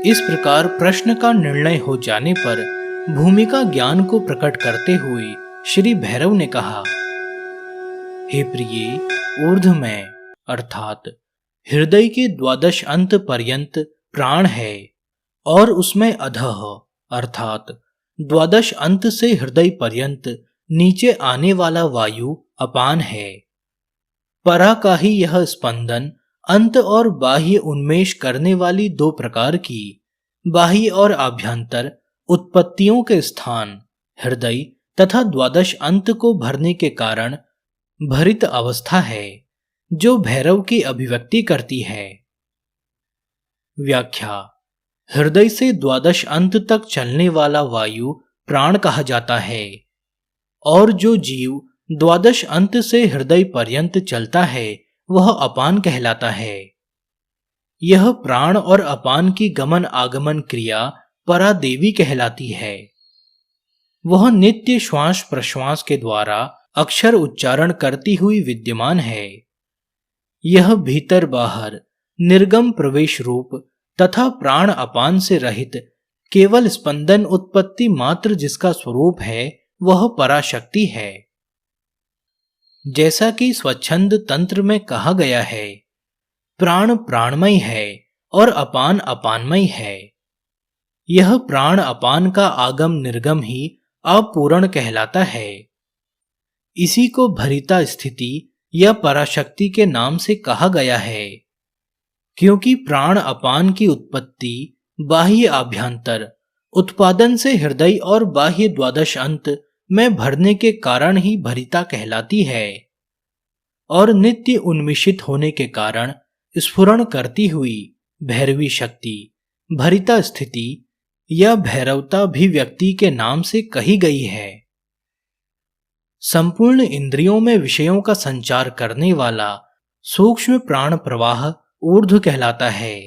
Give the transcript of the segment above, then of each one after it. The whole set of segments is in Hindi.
इस प्रकार प्रश्न का निर्णय हो जाने पर भूमिका ज्ञान को प्रकट करते हुए श्री भैरव ने कहा, हे प्रिय, ऊर्ध्वमय अर्थात हृदय के द्वादश अंत पर्यंत प्राण है और उसमें अधः अर्थात द्वादश अंत से हृदय पर्यंत नीचे आने वाला वायु अपान है। परा का ही यह स्पंदन अंत और बाह्य उन्मेष करने वाली दो प्रकार की बाह्य और आभ्यंतर उत्पत्तियों के स्थान हृदय तथा द्वादश अंत को भरने के कारण भरित अवस्था है, जो भैरव की अभिव्यक्ति करती है। व्याख्या। हृदय से द्वादश अंत तक चलने वाला वायु प्राण कहा जाता है और जो जीव द्वादश अंत से हृदय पर्यंत चलता है वह अपान कहलाता है। यह प्राण और अपान की गमन आगमन क्रिया परादेवी कहलाती है। वह नित्य श्वास प्रश्वास के द्वारा अक्षर उच्चारण करती हुई विद्यमान है। यह भीतर बाहर निर्गम प्रवेश रूप तथा प्राण अपान से रहित केवल स्पंदन उत्पत्ति मात्र जिसका स्वरूप है वह पराशक्ति है। जैसा कि स्वच्छंद तंत्र में कहा गया है, प्राण प्राणमय है और अपान अपानमय है। यह प्राण अपान का आगम निर्गम ही अपूर्ण कहलाता है। इसी को भरिता स्थिति या पराशक्ति के नाम से कहा गया है, क्योंकि प्राण अपान की उत्पत्ति बाह्य आभ्यंतर उत्पादन से हृदय और बाह्य द्वादश अंत में भरने के कारण ही भरिता कहलाती है और नित्य उन्मिषित होने के कारण स्फुरण करती हुई भैरवी शक्ति भरिता स्थिति या भैरवता अभिव्यक्ति के नाम से कही गई है। संपूर्ण इंद्रियों में विषयों का संचार करने वाला सूक्ष्म प्राण प्रवाह ऊर्ध्व कहलाता है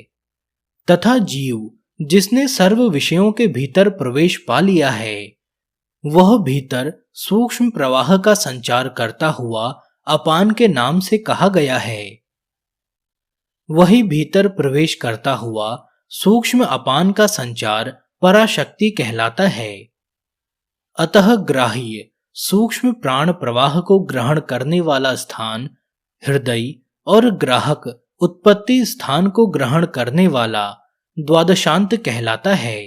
तथा जीव जिसने सर्व विषयों के भीतर प्रवेश पा लिया है वह भीतर सूक्ष्म प्रवाह का संचार करता हुआ अपान के नाम से कहा गया है। वही भीतर प्रवेश करता हुआ सूक्ष्म अपान का संचार पराशक्ति कहलाता है। अतः ग्राह्य सूक्ष्म प्राण प्रवाह को ग्रहण करने वाला स्थान हृदय और ग्राहक उत्पत्ति स्थान को ग्रहण करने वाला द्वादशांत कहलाता है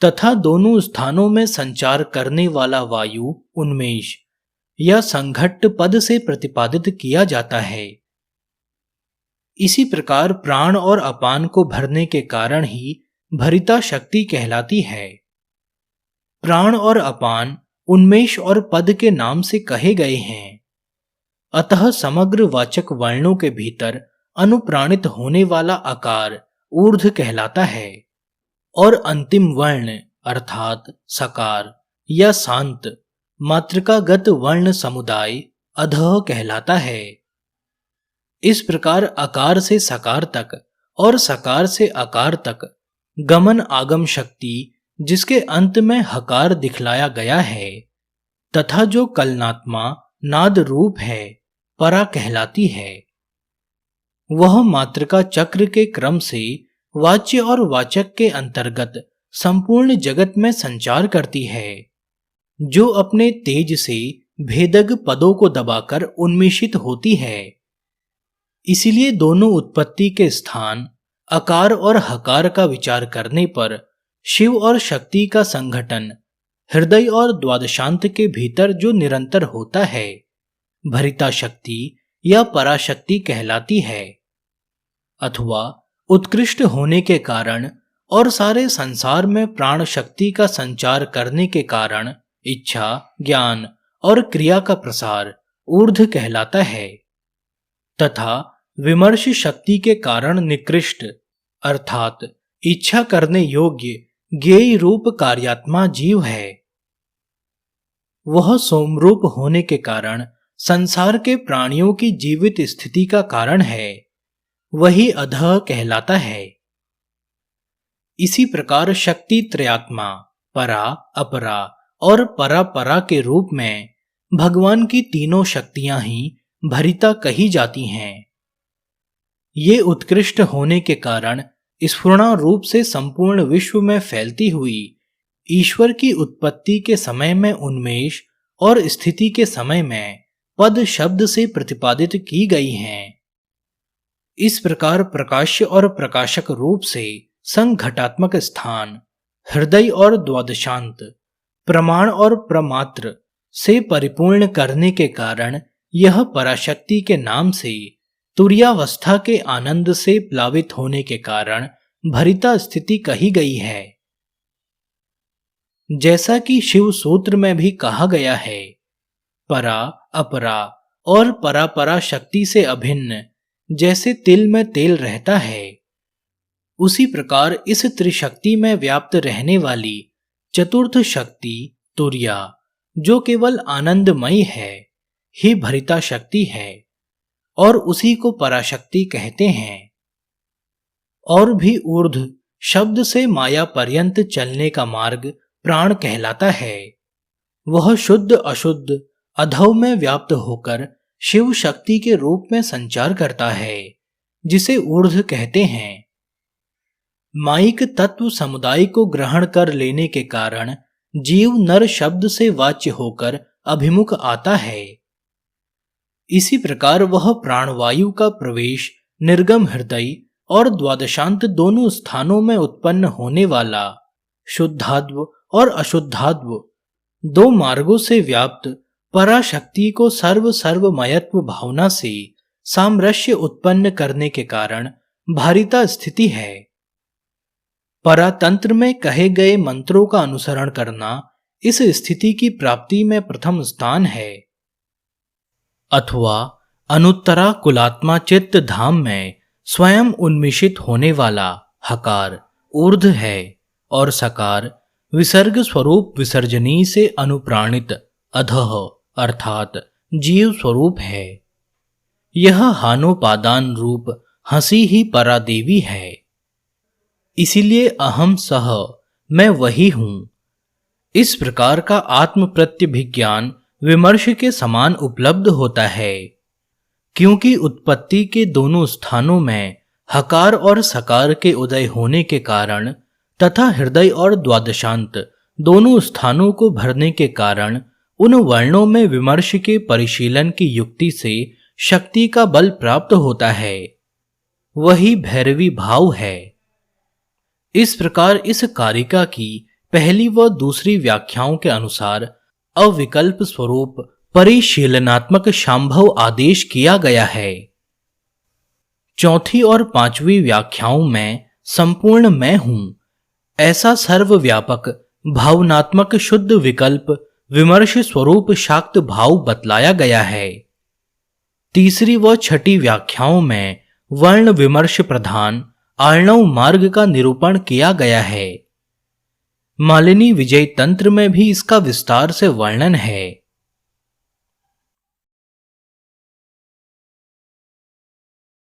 तथा दोनों स्थानों में संचार करने वाला वायु उन्मेष या संघट्ट पद से प्रतिपादित किया जाता है। इसी प्रकार प्राण और अपान को भरने के कारण ही भरिता शक्ति कहलाती है। प्राण और अपान उन्मेष और पद के नाम से कहे गए हैं। अतः समग्र वाचक वर्णों के भीतर अनुप्राणित होने वाला आकार ऊर्ध्व कहलाता है और अंतिम वर्ण अर्थात सकार या शांत मातृकागत वर्ण समुदाय अधः कहलाता है। इस प्रकार आकार से सकार तक और सकार से आकार तक गमन आगम शक्ति जिसके अंत में हकार दिखलाया गया है तथा जो कलनात्मा नाद रूप है परा कहलाती है। वह मातृका चक्र के क्रम से वाच्य और वाचक के अंतर्गत संपूर्ण जगत में संचार करती है, जो अपने तेज से भेदक पदों को दबाकर उन्मिषित होती है। इसीलिए दोनों उत्पत्ति के स्थान आकार और हकार का विचार करने पर शिव और शक्ति का संघटन हृदय और द्वादशांत के भीतर जो निरंतर होता है भरिता शक्ति या पराशक्ति कहलाती है। अथवा उत्कृष्ट होने के कारण और सारे संसार में प्राण शक्ति का संचार करने के कारण इच्छा ज्ञान और क्रिया का प्रसार ऊर्ध्व कहलाता है तथा विमर्श शक्ति के कारण निकृष्ट अर्थात इच्छा करने योग्य ज्ञेय रूप कार्यात्मा जीव है। वह सोमरूप होने के कारण संसार के प्राणियों की जीवित स्थिति का कारण है, वही अधः कहलाता है। इसी प्रकार शक्ति त्रयात्मा परा अपरा और परापरा के रूप में भगवान की तीनों शक्तियां ही भरिता कही जाती हैं। ये उत्कृष्ट होने के कारण स्फुरणा रूप से संपूर्ण विश्व में फैलती हुई ईश्वर की उत्पत्ति के समय में उन्मेष और स्थिति के समय में पद शब्द से प्रतिपादित की गई हैं। इस प्रकार प्रकाश्य और प्रकाशक रूप से संघटात्मक स्थान, हृदय और द्वादशांत, प्रमाण और प्रमात्र से परिपूर्ण करने के कारण यह पराशक्ति के नाम से तुर्यावस्था के आनंद से प्लावित होने के कारण भरिता स्थिति कही गई है। जैसा कि शिव सूत्र में भी कहा गया है, परा अपरा और परापरा शक्ति से अभिन्न जैसे तिल में तेल रहता है, उसी प्रकार इस त्रिशक्ति में व्याप्त रहने वाली चतुर्थ शक्ति तुर्या, जो केवल आनंदमयी है, ही भरिता शक्ति है और उसी को पराशक्ति कहते हैं। और भी ऊर्ध्व शब्द से माया पर्यंत चलने का मार्ग प्राण कहलाता है। वह शुद्ध अशुद्ध अधव में व्याप्त होकर शिव शक्ति के रूप में संचार करता है, जिसे ऊर्ध्व कहते हैं। माइक तत्व समुदाय को ग्रहण कर लेने के कारण जीव नर शब्द से वाच्य होकर अभिमुख आता है। इसी प्रकार वह प्राणवायु का प्रवेश निर्गम हृदय और द्वादशांत दोनों स्थानों में उत्पन्न होने वाला शुद्धाद्व और अशुद्धाद्व दो मार्गों से व्याप्त पराशक्ति को सर्वमयत्व भावना से सामरस्य उत्पन्न करने के कारण भारिता स्थिति है। परातंत्र में कहे गए मंत्रों का अनुसरण करना इस स्थिति की प्राप्ति में प्रथम स्थान है। अथवा अनुत्तरा कुलात्मा चित्त धाम में स्वयं उन्मिषित होने वाला हकार ऊर्ध्व है और सकार विसर्ग स्वरूप विसर्जनी से अनुप्राणित अधः अर्थात जीव स्वरूप है। यह हानोपादान रूप हंसी ही परादेवी है। इसीलिए अहम सह, मैं वही हूं। इस प्रकार का आत्म प्रत्यभिज्ञान विमर्श के समान उपलब्ध होता है, क्योंकि उत्पत्ति के दोनों स्थानों में हकार और सकार के उदय होने के कारण तथा हृदय और द्वादशांत दोनों स्थानों को भरने के कारण उन वर्णों में विमर्श के परिशीलन की युक्ति से शक्ति का बल प्राप्त होता है। वही भैरवी भाव है। इस प्रकार इस कारिका की पहली व दूसरी व्याख्याओं के अनुसार अविकल्प स्वरूप परिशीलनात्मक शांभव आदेश किया गया है। चौथी और पांचवी व्याख्याओं में संपूर्ण मैं हूं ऐसा सर्वव्यापक भावनात्मक शुद्ध विकल्प विमर्श स्वरूप शाक्त भाव बतलाया गया है। तीसरी व छठी व्याख्याओं में वर्ण विमर्श प्रधान आर्णव मार्ग का निरूपण किया गया है। मालिनी विजय तंत्र में भी इसका विस्तार से वर्णन है।